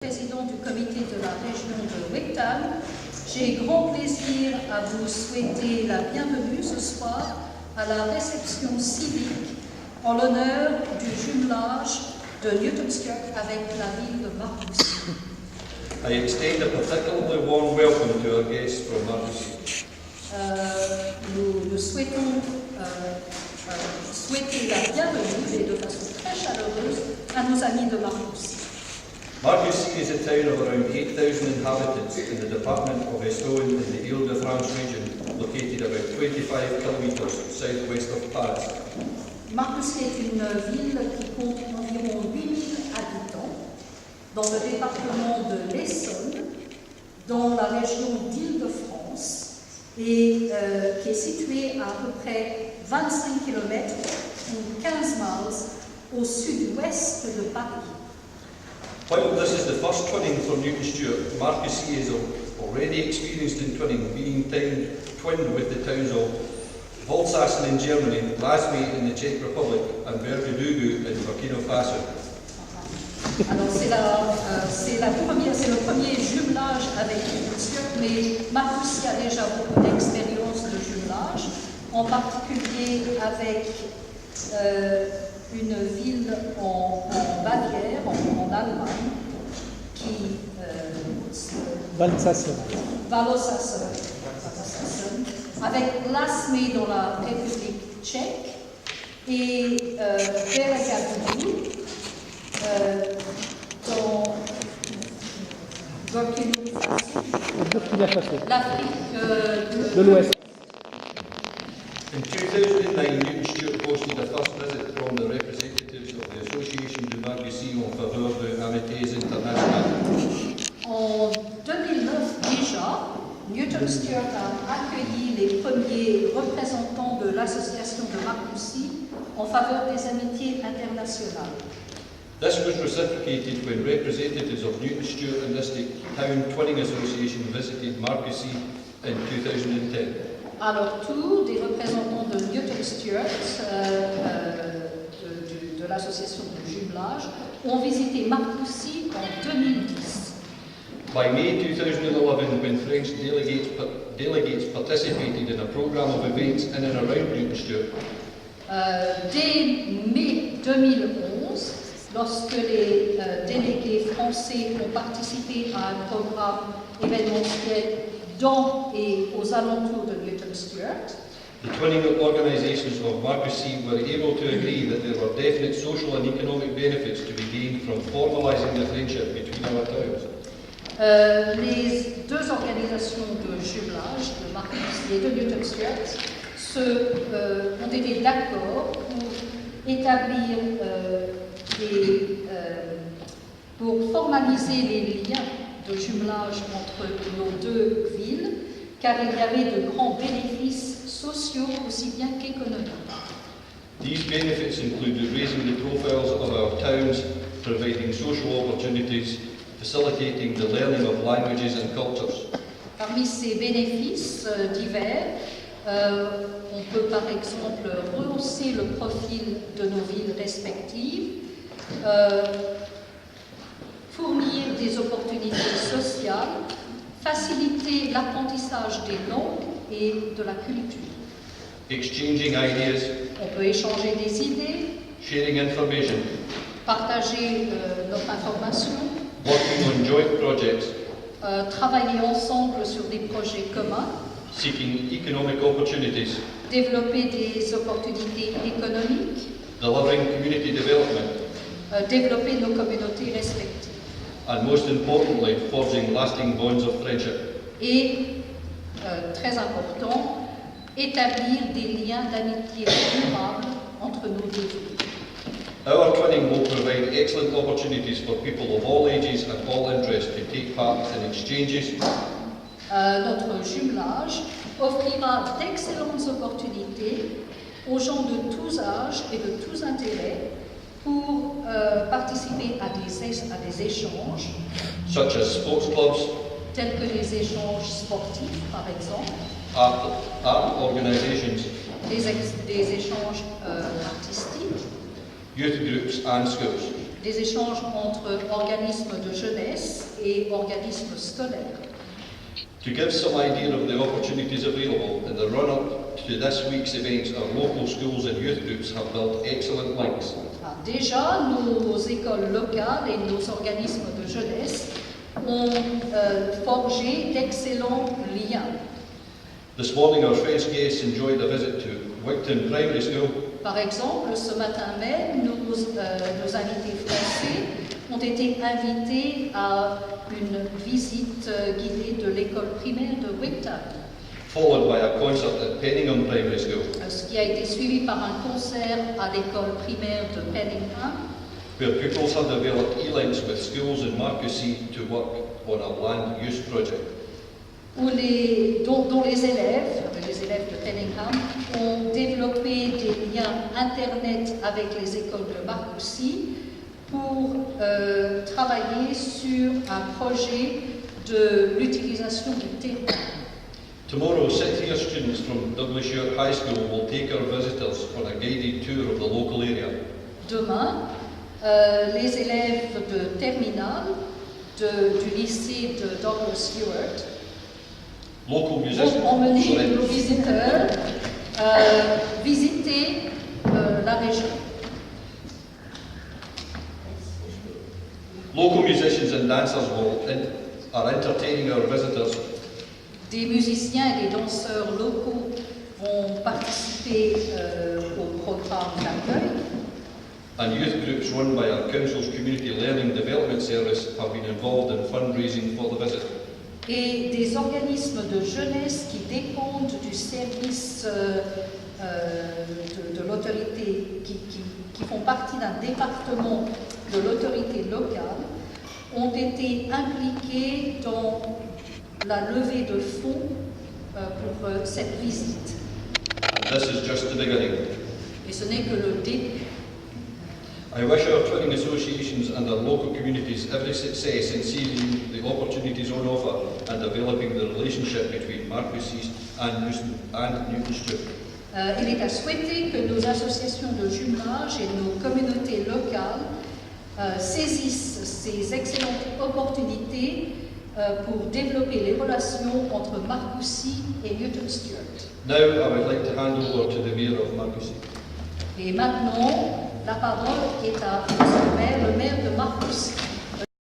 Président du comité de la région de Wigtown, j'ai grand plaisir à vous souhaiter la bienvenue ce soir à la réception civique en l'honneur du jumelage de Newton Stewart avec la ville de Marcoussis. I extend a particularly warm welcome to our guests from Marcoussis. Nous souhaitons souhaiter la bienvenue et de façon très chaleureuse à nos amis de Marcoussis. Marcoussis is a town of around 8,000 inhabitants in the department of Essonne in the Île-de-France region, located about 25 kilometres southwest of Paris. Marcoussis est une ville qui compte environ 8000 habitants dans le département de l'Essonne, dans la région d'Île-de-France et qui est située à peu près 25 km ou 15 miles au sud-ouest de Paris. While this is the first twinning for Newton Stewart, Marcoussis is already experienced in twinning, being twinned with the towns of Volsassen in Germany, Lasme in the Czech Republic and Verdugo in Burkina Faso. Alors c'est le premier jumelage avec Newton Stewart, mais Marcoussis a déjà beaucoup d'expérience de jumelage, en particulier avec une ville en Bavière, en Allemagne, qui Valsassen, avec Lasme dans la République tchèque et Verdugo dans Burkina Faso, l'Afrique de l'Ouest. In 2009, Newton Stewart hosted a first visit from the representatives of the Association de Marcoussis en faveur de Amitiés Internationales. En 2009 déjà, Newton Stewart a accueilli les premiers représentants de l'association de Marcoussis en faveur des amitiés internationales. This was reciprocated when representatives of Newton Stewart and this Town Twinning Association visited Marcoussis in 2010. Alors, tous des représentants de Newton Stewart, de l'association de jumelage, ont visité Marcoussis en 2010. By May 2011, when French delegates participated in a programme of events in and around Newton Stewart, Dès mai 2011, lorsque les délégués français ont participé à un programme événementiel dans et aux alentours de Newton Stewart, the twinning organisations of Marcoussis were able to agree that there were definite social and economic benefits to be gained from formalising the friendship between our towns. Les deux organisations de jumelage, de Marcoussis et de Newton Stewart, ont été d'accord pour établir pour formaliser les liens de jumelage entre nos deux villes, car il y avait de grands bénéfices sociaux aussi bien qu'économiques. These benefits included raising the profiles of our towns, providing social opportunities, facilitating the learning of languages and cultures. Parmi ces bénéfices divers, on peut par exemple rehausser le profil de nos villes respectives, fournir des opportunités sociales, faciliter l'apprentissage des langues et de la culture. Exchanging ideas, On peut échanger des idées, sharing information, partager notre information, working on joint projects, travailler ensemble sur des projets communs, seeking economic opportunities, développer des opportunités économiques, delivering community development, développer nos communautés respectives. and most importantly, forging lasting bonds of friendship. Et, très important, établir des liens d'amitié durables entre nos deux villes. Our twinning will provide excellent opportunities for people of all ages and all interests to take part in exchanges, Notre jumelage offrira d'excellentes opportunités aux gens de tous âges et de tous intérêts pour participer à des échanges, such as sports clubs, tels que les échanges sportifs par exemple, art organisations, des échanges artistiques, youth groups and schools. des échanges entre organismes de jeunesse et organismes scolaires. To give some idea of the opportunities available, in the run-up to this week's events, our local schools and youth groups have built excellent links. Déjà, nos écoles locales et nos organismes de jeunesse ont forgé d'excellents liens. This morning our French guests enjoyed a visit to Wigton Primary School. Par exemple, ce matin même, nos invités français ont été invités à une visite guidée de l'école primaire de Wigton, Followed by a concert at Penningham Primary School, ce qui a été suivi par un concert à l'école primaire de Penningham, where pupils have developed e-links with schools in Marcoussis to work on a land use project. dont les élèves de Penningham, ont développé des liens Internet avec les écoles de Marcoussis pour travailler sur un projet de l'utilisation du terrain. Tomorrow, sixth-year students from Douglas York High School will take our visitors on a guided tour of the local area. Demain, les élèves de terminale du lycée de Douglas York Local vont musicians. emmener nos visiteurs visiter la région. Local musicians and dancers are entertaining our visitors. Des musiciens et des danseurs locaux vont participer au programme d'accueil. And youth groups run by our council's Community Learning Development Service have been involved in fundraising for the visit. Et des organismes de jeunesse qui dépendent du service de l'autorité, qui font partie d'un département de l'autorité locale, ont été impliqués dans la levée de fonds pour cette visite. And this is just the beginning. Et ce n'est que le début. I wish our twinning associations and our local communities every success in seizing the opportunities on offer and developing the relationship between Marcoussis and Newton Stewart. Il est à souhaiter que nos associations de jumelage et nos communautés locales saisissent ces excellentes opportunités pour développer les relations entre Marcoussis et Newton Stewart. Now I would like to hand over to the Mayor of Marcoussis. Et maintenant, la parole est à le maire de Marcoussis.